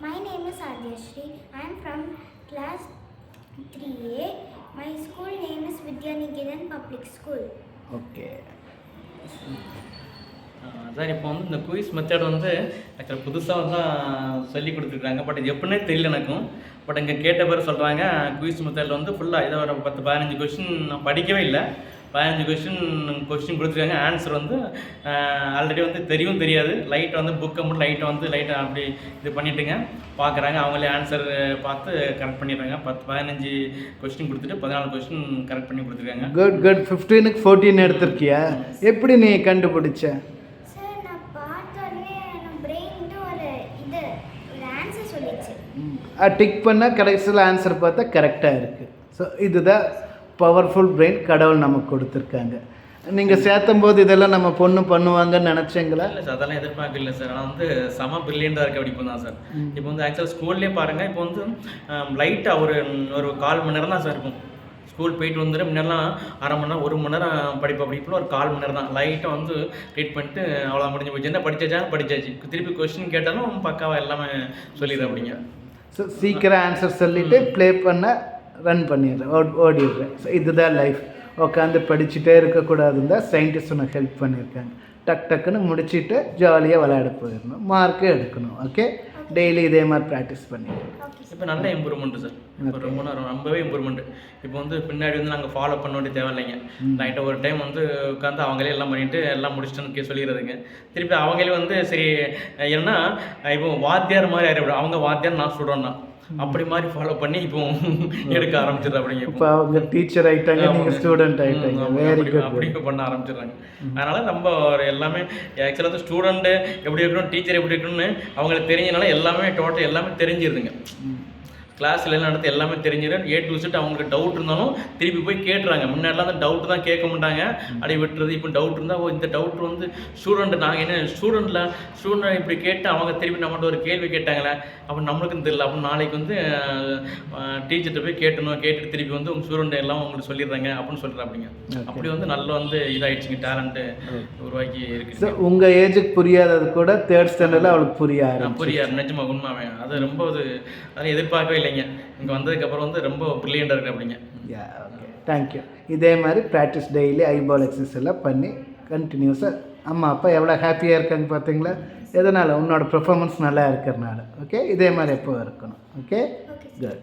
My name is Adyashri. I am from class 3A. My school name is Vidyaniketan Public School. Okay. Sir இப்போ வந்து இந்த quiz method வந்து ஆக்சுவலாக புதுசாக தான் சொல்லி கொடுத்துருக்காங்க. பட் இது எப்படின்னே தெரியல எனக்கும். பட் இங்கே கேட்ட பேர் சொல்கிறாங்க குயிஸ் மெத்தடில் வந்து ஃபுல்லாக இதை ஒரு 10-15 கொஸ்டின் நான் படிக்கவே இல்லை. 15 கொஸ்டின் கொடுத்துருக்காங்க. ஆன்சர் வந்து ஆல்ரெடி வந்து தெரியாது. லைட்டை வந்து புக்கை மட்டும் லைட்டை அப்படி இது பண்ணிட்டுங்க பார்க்குறாங்க. அவங்களே ஆன்சர் பார்த்து கரெக்ட் பண்ணிடுறாங்க. 10-15 கொஸ்டின் கொடுத்துட்டு 14 கொஸ்டின் கரெக்ட் பண்ணி கொடுத்துருக்காங்க. குட் 15க்கு 14 எடுத்திருக்கியா? எப்படி நீ கண்டுபிடிச்ச? சார் நான் பார்த்தோன்னே என் பிரெயின் ஒரு ஆன்சர் சொல்லிச்சு. டிக் பண்ணால் கடைசியில் ஆன்சர் பார்த்தா கரெக்டாக இருக்குது. ஸோ இதுதான் பவர்ஃபுல் பிரெயின் கடவுள் நமக்கு கொடுத்துருக்காங்க. நீங்கள் சேர்த்தும் போது இதெல்லாம் நம்ம பொண்ணு பண்ணுவாங்கன்னு நினச்சிங்களா? இல்லை சார், அதெல்லாம் எதிர்பார்க்கல சார். ஆனால் வந்து செம பிரில்லியண்டாக இருக்குது அப்படி இப்போ தான் சார். இப்போ வந்து ஆக்சுவலாக ஸ்கூல்லேயே பாருங்கள், இப்போ வந்து லைட்டாக ஒரு 1/4 மணி நேரம் தான் சார் இருக்கும். ஸ்கூல் போயிட்டு வந்துட்டு முன்னெல்லாம் அரை மணி நேரம் 1 மணி நேரம் படிப்பில் ஒரு 1/4 மணி நேரம் தான் லைட்டாக வந்து ரீட் பண்ணிட்டு அவ்வளோ முடிஞ்சு போச்சு. என்ன படித்தாச்சு. திருப்பி கொஸ்டின் கேட்டாலும் பக்காவாக எல்லாமே சொல்லிடுறேன் அப்படிங்க. ஸோ சீக்கிரம் ஆன்சர் சொல்லிவிட்டு ப்ளே பண்ண ரன் பண்ணிடுறேன், ஓடிடுறேன். ஸோ இதுதான் லைஃப். உட்காந்து படிச்சுட்டே இருக்கக்கூடாதுன்னு தான் சயின்டிஸ்ட் உனக்கு ஹெல்ப் பண்ணியிருக்காங்க. டக்குன்னு முடிச்சுட்டு ஜாலியாக விளையாட போயிடணும், மார்க்கு எடுக்கணும். ஓகே, டெய்லி இதே மாதிரி ப்ராக்டிஸ் பண்ணிடுறேன். இப்போ நல்ல இம்ப்ரூவ்மெண்ட்டு சார். இப்போ ரொம்பவே இம்ப்ரூவ்மெண்ட்டு. இப்போ வந்து பின்னாடி வந்து நாங்கள் ஃபாலோ பண்ண வேண்டிய தேவையில்லைங்க. நைட்டை ஒரு டைம் வந்து உட்காந்து அவங்களே எல்லாம் பண்ணிவிட்டு எல்லாம் முடிச்சிட்டோன்னு சொல்லிடுறதுங்க. திருப்பி அவங்களே வந்து சரி ஏன்னா இப்போ வாத்தியார் மாதிரி ஆயிடும். அவங்க வாத்தியார், நான் ஸ்டூடெண்ட் தான். அப்படி மாதிரி ஃபாலோ பண்ணி இப்போ எடுக்க ஆரம்பிச்சிடுறேன். அப்படிங்க இப்போ அவங்க டீச்சர் ஆகிட்டாங்க, நீங்கள் ஸ்டூடெண்ட் ஆகிட்டாங்க. Very good. அப்படி பண்ண ஆரம்பிச்சிடுறாங்க. அதனால் நம்ம எல்லாமே ஆக்சுவலாக வந்து ஸ்டூடெண்ட்டு எப்படி இருக்கணும், டீச்சர் எப்படி இருக்கணும்னு அவங்களுக்கு தெரிஞ்சனால எல்லாமே டோட்டல் எல்லாமே தெரிஞ்சிருதுங்க. கிளாஸில் நடத்து எல்லாமே தெரிஞ்சிடும். A to Z அவங்களுக்கு டவுட் இருந்தாலும் திருப்பி போய் கேட்டுறாங்க. முன்னாடிலாம் அந்த டவுட்டு தான் கேட்க மாட்டாங்க, அப்படியே விட்டுறது. இப்போ டவுட் இருந்தால் இந்த டவுட் வந்து ஸ்டூடெண்ட்டு நாங்கள் என்ன ஸ்டூடெண்ட் இப்படி கேட்டு அவங்க திருப்பி நம்மகிட்ட ஒரு கேள்வி கேட்டாங்களே அப்போ நம்மளுக்கும் தெரியல. அப்போ நாளைக்கு வந்து டீச்சர்கிட்ட போய் கேட்டுட்டு திருப்பி வந்து உங்கள் ஸ்டூடெண்ட் எல்லாம் உங்களுக்கு சொல்லிடுறாங்க அப்படின்னு சொல்கிறேன். அப்படிங்க அப்படி வந்து நல்ல வந்து இதாகிடுச்சிங்க, டேலண்ட்டு உருவாக்கி இருக்குது. உங்கள் ஏஜுக்கு புரியாதது கூட 3rd ஸ்டாண்டர்டில் அவளுக்கு புரியாது. நிஜமாக உண்மையாவே அது ரொம்ப அதை எதிர்பார்க்கவே இல்லை. இங்கே வந்ததுக்கப்புறம் வந்து ரொம்ப பிரில்லியண்டாக இருக்குது அப்படிங்க. Okay, thank you. இதே மாதிரி ப்ராக்டிஸ் டெய்லி ஐபால் எக்ஸசைஸ் எல்லாம் பண்ணி கண்டினியூஸாக அம்மா அப்பா எவ்வளோ ஹாப்பியாக இருக்காங்க பார்த்தீங்களா? எதனால்? உன்னோட பெர்ஃபார்மன்ஸ் நல்லா இருக்கிறனால. ஓகே, இதே மாதிரி எப்போ இருக்கணும். Okay, good.